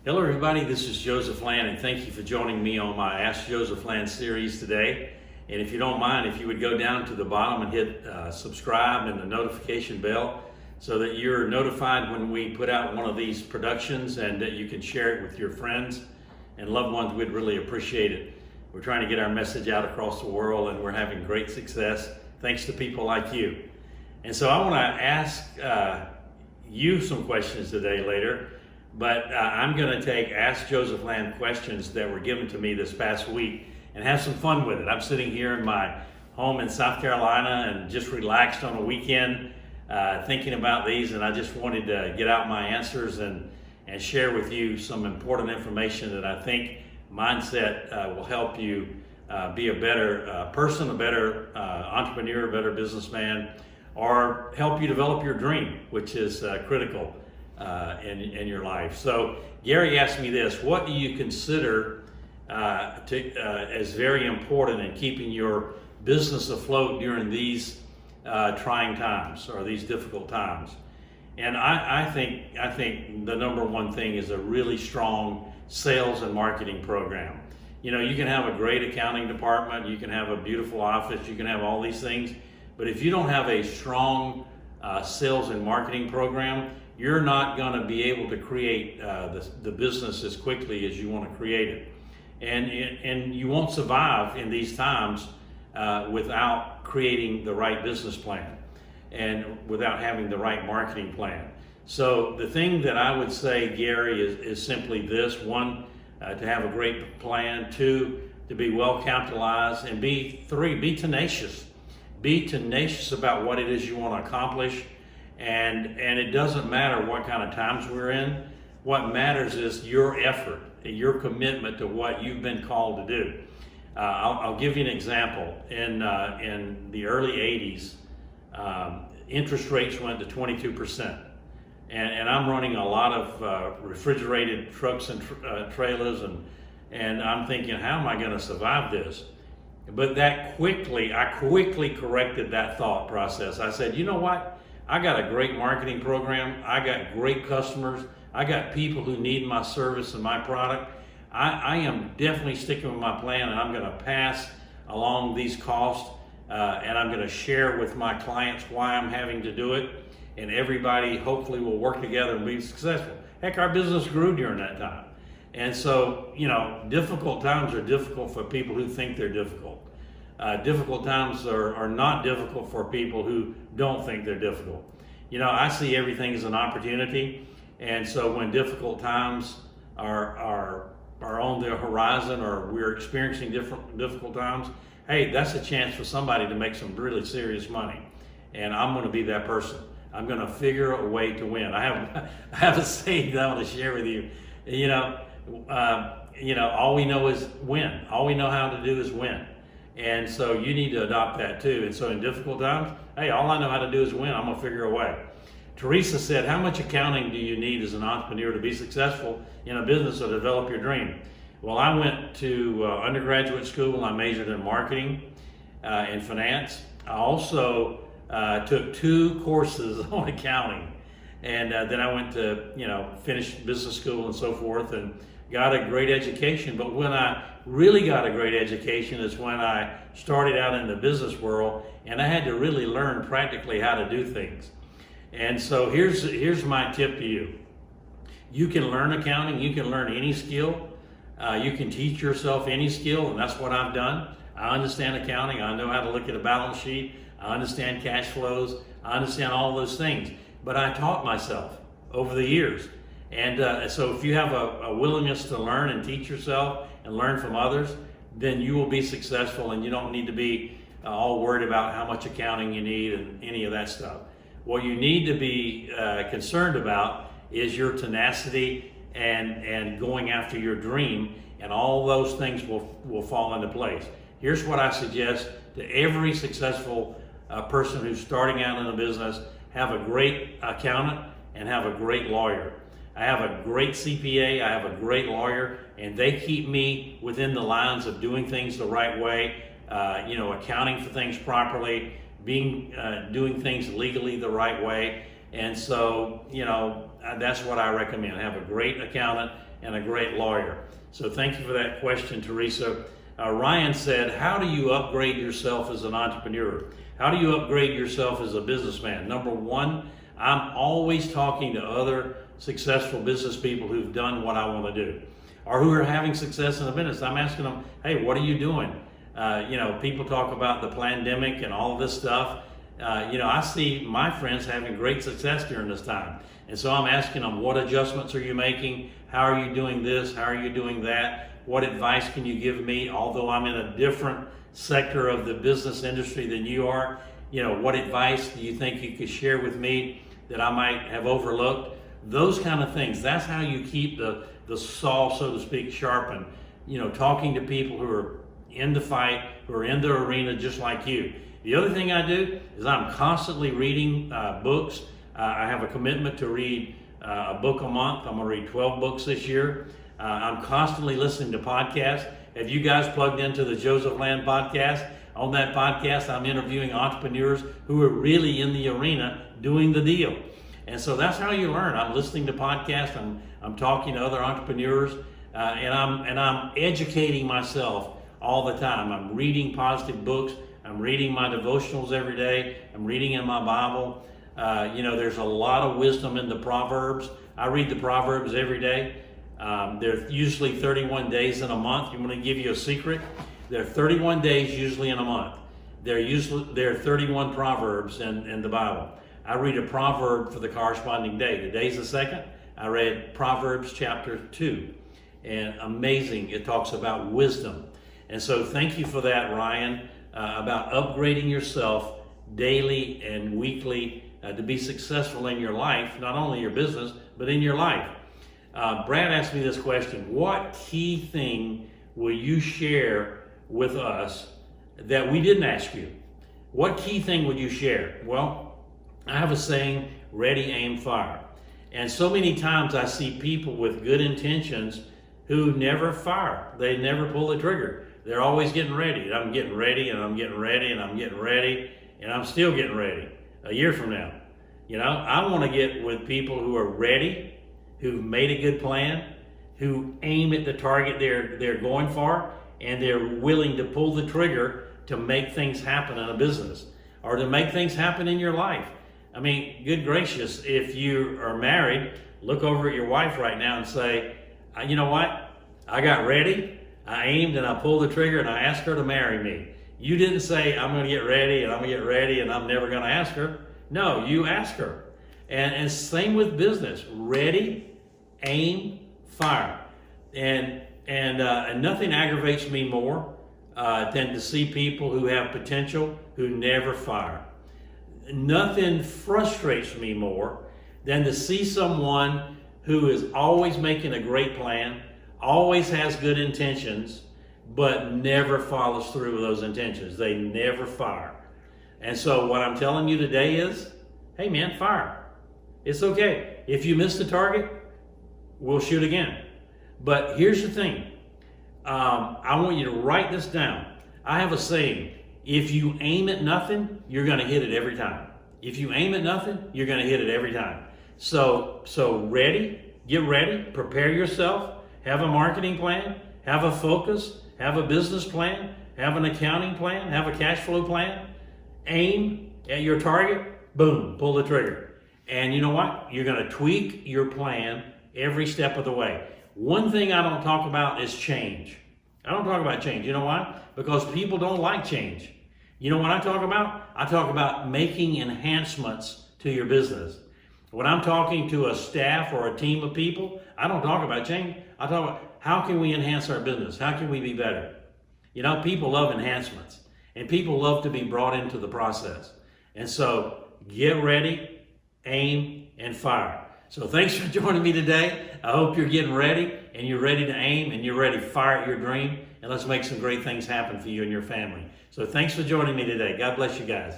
Hello everybody, this is Joseph Land, and thank you for joining me on my Ask Joseph Land series today. And if you don't mind, if you would go down to the bottom and hit subscribe and the notification bell so that you're notified when we put out one of these productions, and that you can share it with your friends and loved ones. We'd really appreciate it. We're trying to get our message out across the world, and we're having great success thanks to people like you. And so I want to ask you some questions today later. But I'm going to take Ask Joseph Land questions that were given to me this past week and have some fun with it. I'm sitting here in my home in South Carolina and just relaxed on a weekend thinking about these, and I just wanted to get out my answers and share with you some important information that I think mindset will help you be a better person, a better entrepreneur, a better businessman, or help you develop your dream, which is critical in your life. So Gary asked me this: what do you consider as very important in keeping your business afloat during these trying times or these difficult times? And I think the number one thing is a really strong sales and marketing program. You know, you can have a great accounting department, you can have a beautiful office, you can have all these things, but if you don't have a strong sales and marketing program, you're not going to be able to create the business as quickly as you want to create it. And you won't survive in these times without creating the right business plan and without having the right marketing plan. So the thing that I would say, Gary, is simply this: one, to have a great plan; two, to be well capitalized; and three, be tenacious. Be tenacious about what it is you want to accomplish. And it doesn't matter what kind of times we're in. What matters is your effort, your commitment to what you've been called to do. I'll give you an example. In the early 80s, interest rates went to 22%. And I'm running a lot of refrigerated trucks and trailers, and I'm thinking, how am I going to survive this? But I quickly corrected that thought process. I said, you know what? I got a great marketing program. I got great customers. I got people who need my service and my product. I am definitely sticking with my plan, and I'm going to pass along these costs, and I'm going to share with my clients why I'm having to do it, and everybody hopefully will work together and be successful. Heck, our business grew during that time. And so, you know, difficult times are difficult for people who think they're difficult. Difficult times are not difficult for people who don't think they're difficult. You know, I see everything as an opportunity, and so when difficult times are on the horizon, or we're experiencing difficult times, hey, that's a chance for somebody to make some really serious money, and I'm going to be that person. I'm going to figure a way to win. I have a saying that I want to share with you. You know, all we know is win. All we know how to do is win. And so you need to adopt that too. And so in difficult times, hey, all I know how to do is win. I'm going to figure a way. Teresa said, how much accounting do you need as an entrepreneur to be successful in a business or develop your dream? Well, I went to undergraduate school. I majored in marketing and finance. I also took 2 courses on accounting. And then I went to, finish business school and so forth, and got a great education. But when I really got a great education is when I started out in the business world, and I had to really learn practically how to do things. And so here's my tip to you. You can learn accounting, you can learn any skill, you can teach yourself any skill, and that's what I've done. I understand accounting, I know how to look at a balance sheet, I understand cash flows, I understand all those things. But I taught myself over the years. And so if you have a willingness to learn and teach yourself and learn from others, then you will be successful, and you don't need to be all worried about how much accounting you need and any of that stuff. What you need to be concerned about is your tenacity and going after your dream, and all those things will fall into place. Here's what I suggest to every successful person who's starting out in a business: have a great accountant and have a great lawyer. I have a great CPA, I have a great lawyer, and they keep me within the lines of doing things the right way, accounting for things properly, doing things legally the right way, And so, that's what I recommend. Have a great accountant and a great lawyer. So thank you for that question, Teresa. Ryan said, how do you upgrade yourself as an entrepreneur? How do you upgrade yourself as a businessman? Number one, I'm always talking to other successful business people who've done what I want to do, or who are having success in the business. I'm asking them, hey, what are you doing? People talk about the pandemic and all of this stuff. I see my friends having great success during this time. And so I'm asking them, what adjustments are you making? How are you doing this? How are you doing that? What advice can you give me? Although I'm in a different sector of the business industry than you are, what advice do you think you could share with me that I might have overlooked? Those kind of things. That's how you keep the saw, so to speak, sharpened. Talking to people who are in the fight, who are in the arena just like you. The other thing I do is I'm constantly reading books. I have a commitment to read a book a month. I'm going to read 12 books this year. I'm constantly listening to podcasts. Have you guys plugged into the Joseph Land podcast? On that podcast, I'm interviewing entrepreneurs who are really in the arena doing the deal. And so that's how you learn. I'm listening to podcasts. I'm talking to other entrepreneurs, and I'm educating myself all the time. I'm reading positive books. I'm reading my devotionals every day. I'm reading in my Bible. There's a lot of wisdom in the Proverbs. I read the Proverbs every day. There are usually 31 days in a month. I'm going to give you a secret. There are 31 days usually in a month. There are 31 Proverbs in the Bible. I read a proverb for the corresponding day. Today's the second. I read Proverbs chapter 2. And amazing, it talks about wisdom. And so thank you for that, Ryan, about upgrading yourself daily and weekly to be successful in your life, not only your business, but in your life. Brad asked me this question: what key thing will you share with us that we didn't ask you? What key thing would you share? Well, I have a saying, ready, aim, fire. And so many times I see people with good intentions who never fire. They never pull the trigger. They're always getting ready. I'm getting ready, and I'm getting ready, and I'm getting ready, and I'm still getting ready a year from now. I want to get with people who are ready, who've made a good plan, who aim at the target they're going for, and they're willing to pull the trigger to make things happen in a business or to make things happen in your life. I mean, good gracious, if you are married, look over at your wife right now and say, you know what? I got ready, I aimed, and I pulled the trigger, and I asked her to marry me. You didn't say, I'm going to get ready, and I'm going to get ready, and I'm never going to ask her. No, you ask her. And same with business. Ready, aim, fire. And nothing aggravates me more than to see people who have potential who never fire. Nothing frustrates me more than to see someone who is always making a great plan, always has good intentions, but never follows through with those intentions. They never fire. And so what I'm telling you today is, hey man, fire. It's okay. If you miss the target, we'll shoot again. But here's the thing. I want you to write this down. I have a saying: if you aim at nothing, you're going to hit it every time. If you aim at nothing, you're going to hit it every time. So get ready, prepare yourself, have a marketing plan, have a focus, have a business plan, have an accounting plan, have a cash flow plan, aim at your target, boom, pull the trigger. And you know what? You're going to tweak your plan every step of the way. One thing I don't talk about is change. I don't talk about change. You know why? Because people don't like change. You know what I talk about? I talk about making enhancements to your business. When I'm talking to a staff or a team of people, I don't talk about change. I talk about how can we enhance our business? How can we be better? People love enhancements, and people love to be brought into the process. And so get ready, aim, and fire. So thanks for joining me today. I hope you're getting ready, and you're ready to aim, and you're ready to fire at your dream, and let's make some great things happen for you and your family. So thanks for joining me today. God bless you guys.